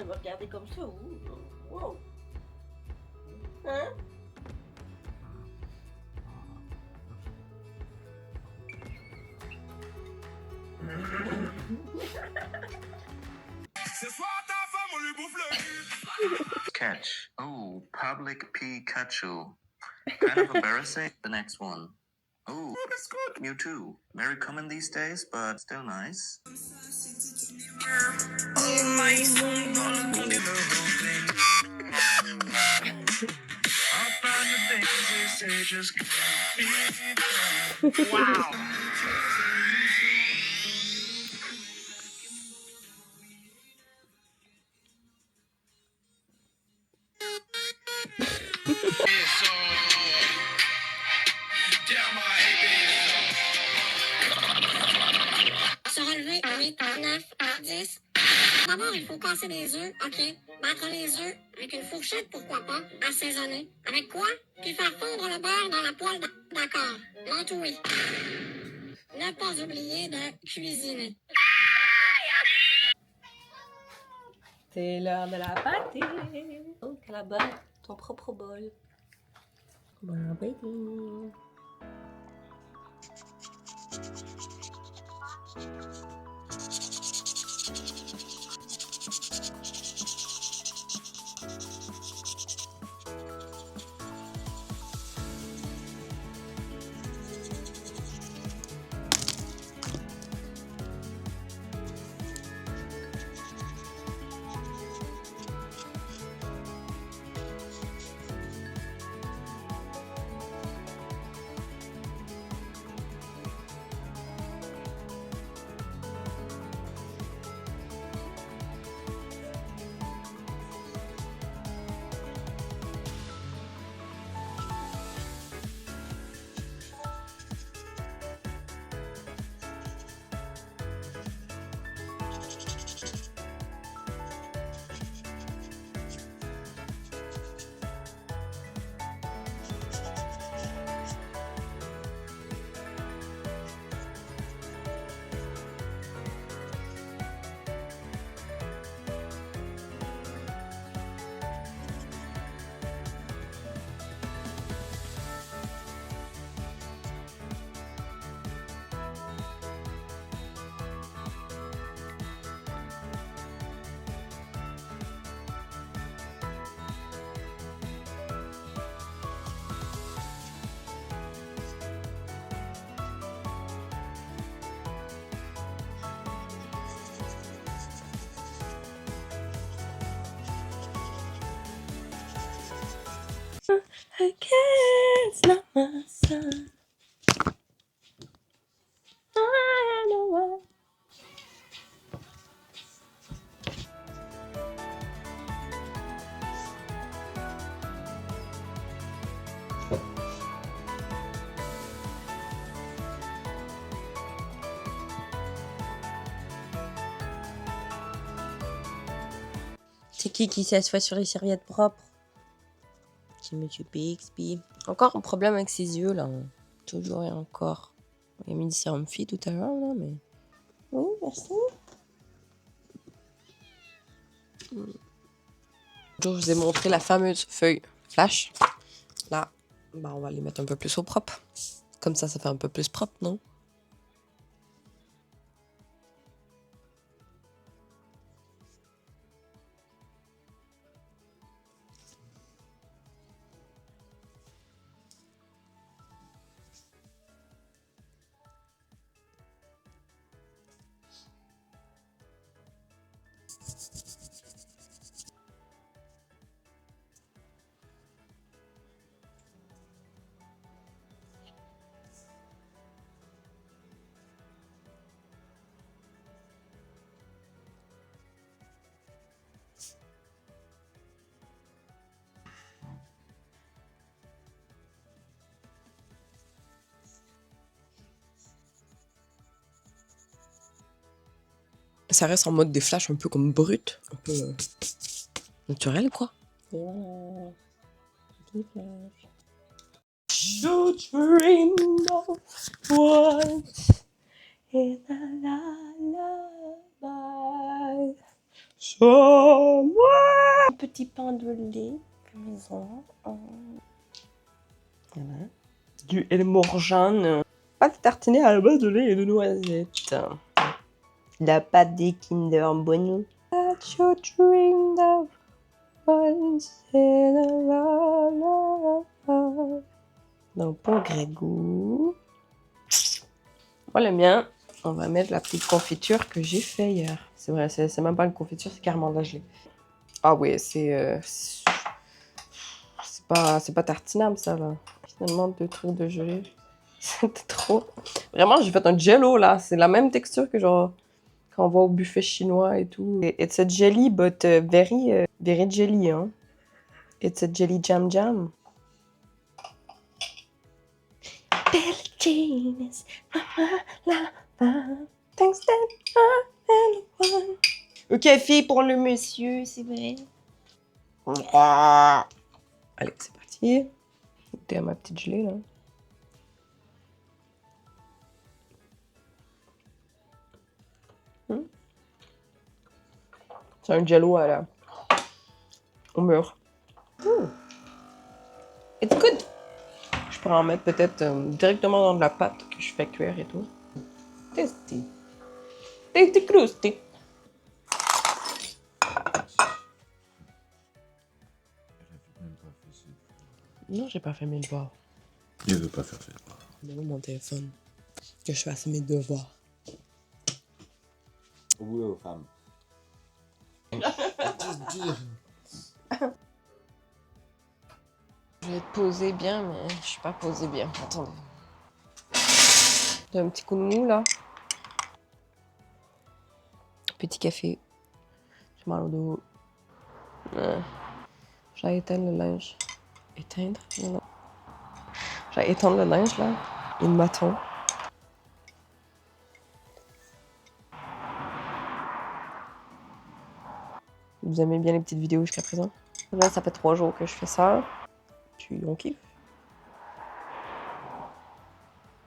de me regarder comme ça. Wow. Hein? Catch. Oh, public Pikachu. Kind of embarrassing. The next one. Oh, that's good. Mewtwo. Very common these days, but still nice. Wow! Se relever, 8, 9, 10. D'abord, il faut casser des œufs, ok. Battre les œufs avec une fourchette, pourquoi pas, assaisonner. Avec quoi? Puis faire fondre le beurre dans la poêle, d'accord. L'entourer. Ne pas oublier de cuisiner. C'est l'heure de la pâtée. Oh, Calabash, ton propre bol. Bon appétit. I can't stop my son. I know what. C'est qui s'assoit sur les serviettes propres? C'est Monsieur Bixby. Encore un problème avec ses yeux là. Toujours et encore. Il a mis du sérum fille tout à l'heure là, mais. Oui, merci. Je vous ai montré la fameuse feuille flash. Là, bah on va les mettre un peu plus au propre. Comme ça fait un peu plus propre, non? Ça reste en mode des flashs un peu comme brut, un peu naturel quoi. So dreamed of once in a lullaby. Somewhere. Un petit pain de lait maison. Voilà. Du Elmorjan. Pâte tartinée à la base de lait et de noisettes. La pâte des Kinder Bueno. That's your dream of once in a lifetime. Donc pour Grégou. Moi le mien, on va mettre la petite confiture que j'ai fait hier. C'est vrai, c'est même pas une confiture, c'est carrément de la gelée. Ah oui, c'est pas tartinable ça là. Finalement 2 trucs de gelée. C'était trop. Vraiment, j'ai fait un jello là. C'est la même texture que genre quand on va au buffet chinois et tout. It's a jelly, but very jelly, hein. It's a jelly jam jam. Billie Jean is thanks one. Ok, fille pour le monsieur, c'est vrai. Allez, c'est parti. Goûter à ma petite gelée là. C'est un jello au mur. It's good. Je pourrais en mettre peut-être directement dans de la pâte que je fais cuire et tout. Tasty. Tasty crusty. Non, j'ai pas fait mes devoirs. Il veut pas faire ses devoirs. Non, mon téléphone. Que je fasse mes devoirs. Au boulot, femme. Je vais être posée bien, mais je suis pas posée bien. Attendez. J'ai un petit coup de mou là. Petit café. J'ai mal au dos. J'ai éteindre le linge. Éteindre? Non. J'ai éteindre le linge là. Et le maton. Vous aimez bien les petites vidéos jusqu'à présent? Là, ça fait 3 jours que je fais ça. Puis on kiffe.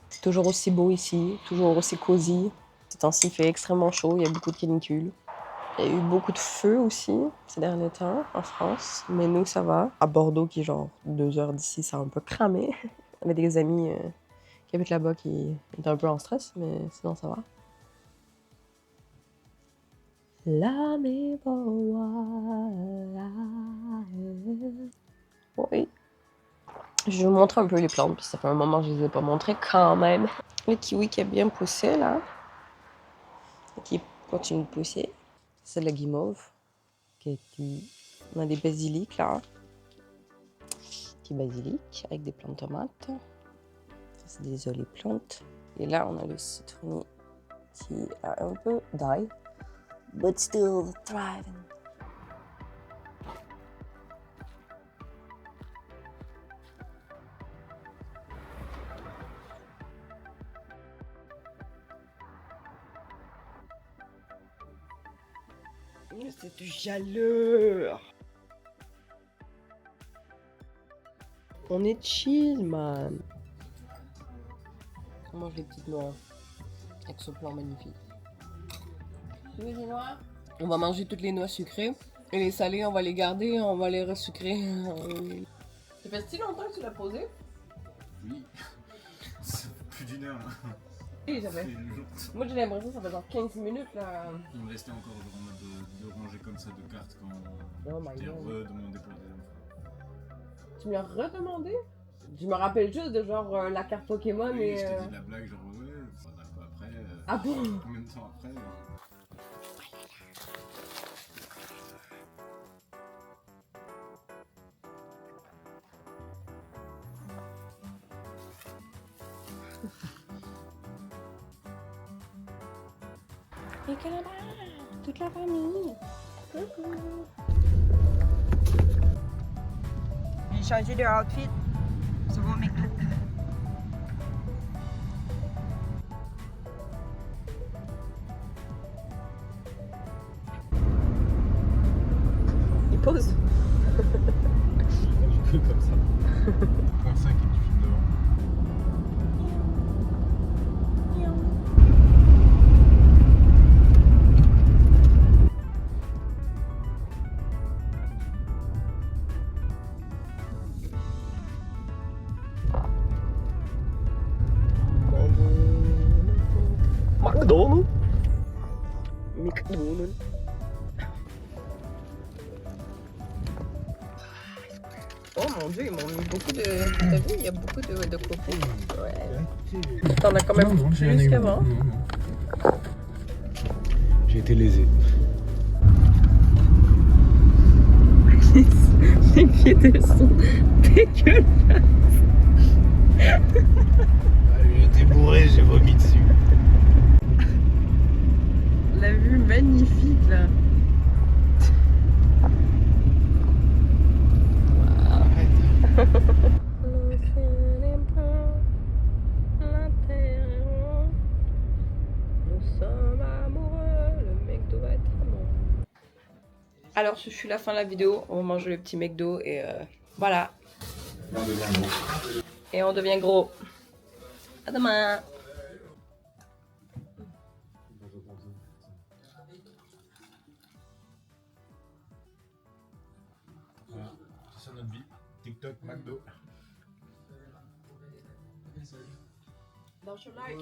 C'est toujours aussi beau ici, toujours aussi cosy. Ces temps-ci, il fait extrêmement chaud, il y a beaucoup de canicules. Il y a eu beaucoup de feux aussi ces derniers temps en France, mais nous ça va. À Bordeaux, qui est genre 2 heures d'ici, ça a un peu cramé. On avait des amis qui habitent là-bas qui étaient un peu en stress, mais sinon ça va. Oui. Je vais vous montrer un peu les plantes, parce que ça fait un moment que je les ai pas montrées quand même. Le kiwi qui a bien poussé là. Qui continue de pousser. C'est le guimauve. On a des basiliques là. Petit basilic avec des plantes tomates. Ça c'est des olives plantes. Et là on a le citronnier qui a un peu die. But still thriving. C'est du chaleur. On est chill, man. On mange les petites noix avec ce plat magnifique. Tu veux des noix? On va manger toutes les noix sucrées. Et les salées, on va les garder, on va les resucrer. Ça fait si longtemps que tu l'as posé? Oui. Ça fait plus d'1 heure. Oui, j'avais. Moi j'ai l'impression que ça fait genre 15 minutes là. Il me restait encore genre, en mode de ranger comme ça de cartes quand Oh my t'es god. redemandé pour la deuxième fois. Tu me l'as redemandé? Je me rappelle juste de genre la carte Pokémon Oui, et. je t'ai dit la blague, genre ouais, ça un peu après. Ah bon? Combien de temps après Et Canada, toute la famille. Coucou. J'ai changé de outfit. Ça va, mec. Il pose. Je peux comme ça. Point 5 et tu filmes devant. McDonald's. McDonald's. Oh mon dieu, ils m'ont mis beaucoup de... T'as vu, il y a beaucoup de coco. Ouais. T'en as quand même plus qu'avant. J'ai été lésé. Les pieds de sont dégueulasses. J'étais bourré, j'ai vomi dessus. La vue magnifique là. Nous sommes amoureux, le McDo va être amoureux. Alors ce fut la fin de la vidéo, on va manger le petit McDo et voilà. Et on devient gros. À demain. Voilà, c'est ça notre vie. TikTok, McDo. Dans ce like.